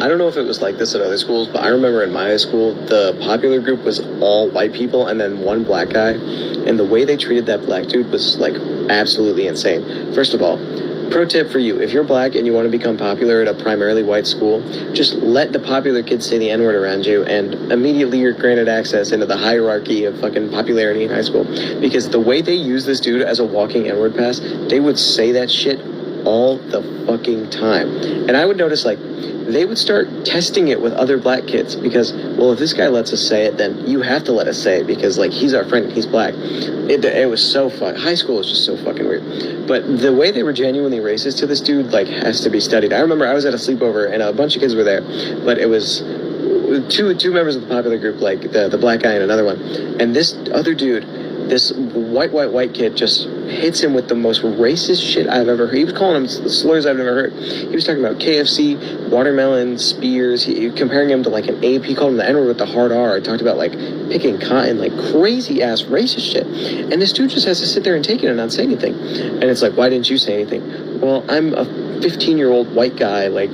I don't know if it was like this at other schools, but I remember in my high school, the popular group was all white people and then one black guy. And the way they treated that black dude was like absolutely insane. First of all, pro tip for you, if you're black and you want to become popular at a primarily white school, just let the popular kids say the N-word around you and immediately you're granted access into the hierarchy of fucking popularity in high school. Because the way they use this dude as a walking N-word pass, they would say that shit all the fucking time. And I would notice, like, they would start testing it with other black kids because, well, if this guy lets us say it, then you have to let us say it because, like, he's our friend, he's black. It was so high school was just so fucking weird. But the way they were genuinely racist to this dude, like, has to be studied. I remember I was at a sleepover and a bunch of kids were there, but it was two members of the popular group, like the black guy and another one. And this other dude, this white kid just hits him with the most racist shit I've ever heard. He was calling him slurs I've never heard. He was talking about KFC, watermelon, spears, comparing him to like an ape. He called him the N-word with the hard R. I talked about like picking cotton, like crazy ass racist shit. And this dude just has to sit there and take it and not say anything. And it's like, why didn't you say anything? Well, I'm a 15-year-old white guy, like,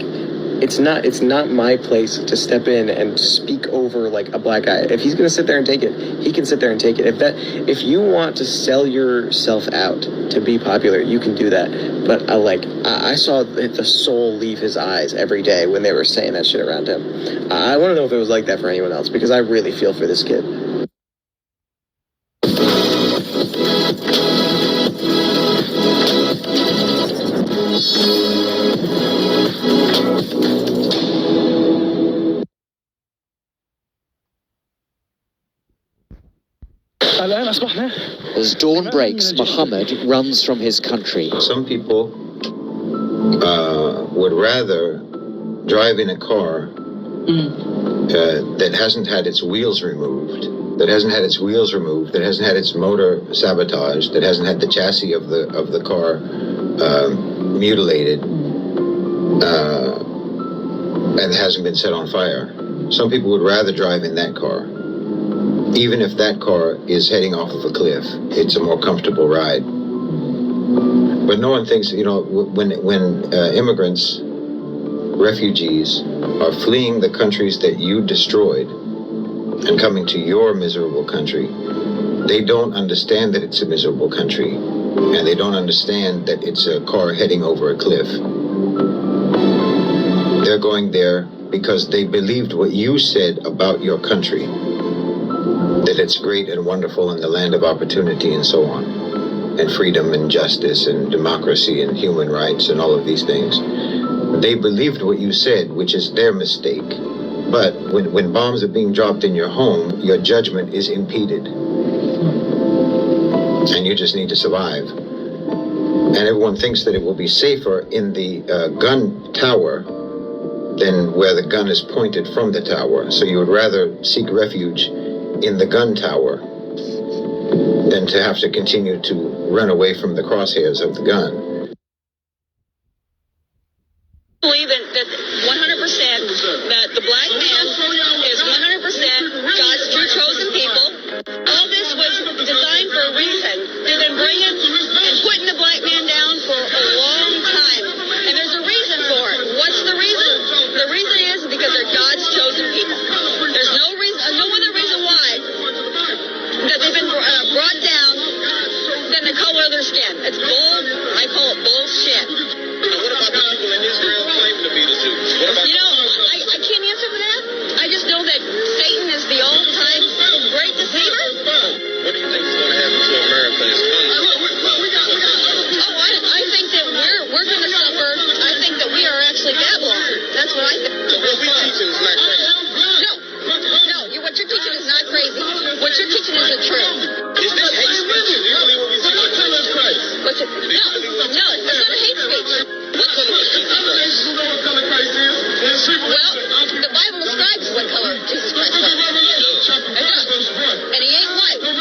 it's not my place to step in and speak over like a black guy. If he's gonna sit there and take it, he can sit there and take it. If you want to sell yourself out to be popular, you can do that. But I saw the soul leave his eyes every day when they were saying that shit around him. I want to know if it was like that for anyone else because I really feel for this kid. As dawn breaks, Muhammad runs from his country. Some people would rather drive in a car that hasn't had its wheels removed, that hasn't had its motor sabotaged, that hasn't had the chassis of the car mutilated, and hasn't been set on fire. Some people would rather drive in that car. Even if that car is heading off of a cliff, it's a more comfortable ride. But no one thinks, when immigrants, refugees, are fleeing the countries that you destroyed and coming to your miserable country, they don't understand that it's a miserable country, and they don't understand that it's a car heading over a cliff. They're going there because they believed what you said about your country, that it's great and wonderful and the land of opportunity and so on, and freedom and justice and democracy and human rights and all of these things. They believed what you said, which is their mistake. But when bombs are being dropped in your home, your judgment is impeded. And you just need to survive. And everyone thinks that it will be safer in the gun tower than where the gun is pointed from the tower. So you would rather seek refuge in the gun tower than to have to continue to run away from the crosshairs of the gun. I believe that 100% that the black man is 100% God's true chosen people. All this was designed for a reason. They've been bringing and putting the black man down for a long time. And there's a reason for it. What's the reason? The reason is because they're God's chosen people. There's no reason, no other reason why that they've been brought down than the color of their skin. It's bull. I call it bullshit. What about the people in Israel claiming to be the Jews? I can't answer for that. I just know that Satan is the all-time great deceiver. What do you think is going to happen to America? I think that we're going to suffer. I think that we are actually Babylon. That's what I think. So what we teaching is not crazy? No. What you're teaching is not crazy. What you're teaching is the truth. Is this hate speech? Do you believe what we see? What color is Christ? No, it's not a hate speech. What color is Jesus Christ? Well, the Bible describes what color Jesus Christ was. It does. And he ain't white. If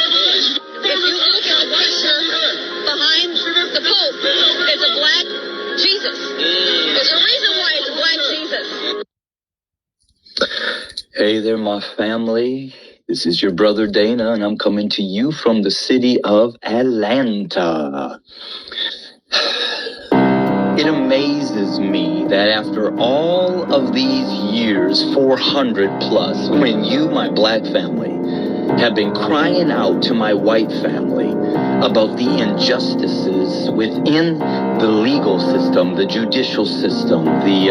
you look at the white shirt behind the Pope, it's a black Jesus. There's a reason why it's a black Jesus. Hey there, my family. This is your brother Dana, and I'm coming to you from the city of Atlanta. It amazes me that after all of these years, 400 plus, when you, my black family, have been crying out to my white family about the injustices within the legal system, the judicial system, the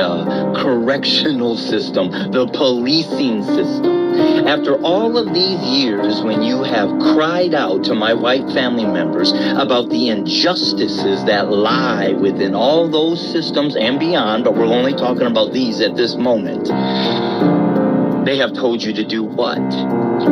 correctional system, the policing system. After all of these years, when you have cried out to my white family members about the injustices that lie within all those systems and beyond, but we're only talking about these at this moment, they have told you to do what?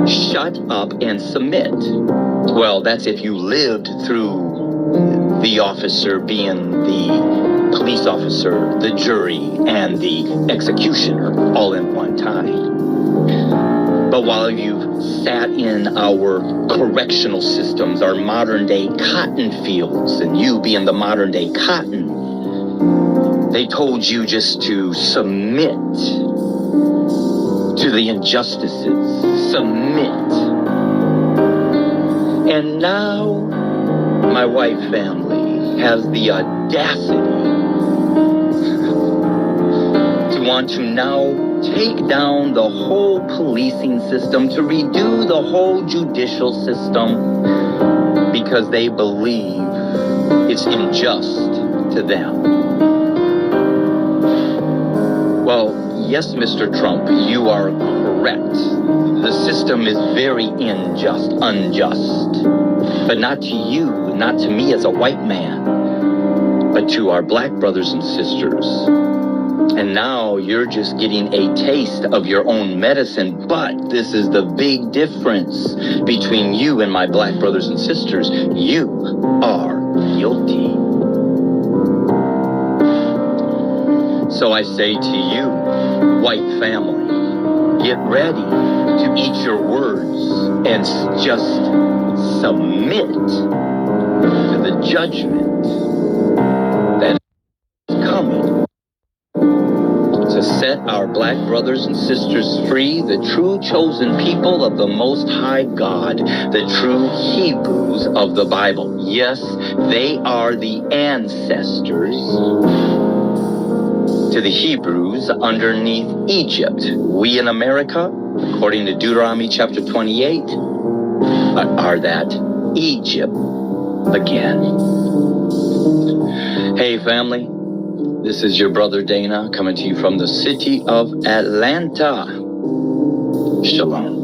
Shut up and submit. Well, that's if you lived through the officer being the police officer, the jury, and the executioner all in one time. But while you've sat in our correctional systems, our modern-day cotton fields, and you being the modern-day cotton, they told you just to submit to the injustices. Submit. And now, my white family has the audacity to want to now take down the whole policing system, to redo the whole judicial system, because they believe it's unjust to them. Well, yes, Mr. Trump, you are correct. The system is very unjust. But not to you, not to me as a white man, but to our black brothers and sisters. And now you're just getting a taste of your own medicine, but this is the big difference between you and my black brothers and sisters. You are guilty. So I say to you, white family, get ready to eat your words and just submit to the judgment that is coming to set our black brothers and sisters free, the true chosen people of the Most High God, the true Hebrews of the Bible. Yes, they are the ancestors to the Hebrews underneath Egypt. We in America, according to Deuteronomy chapter 28, are that Egypt again. Hey family, this is your brother Dana coming to you from the city of Atlanta. Shalom.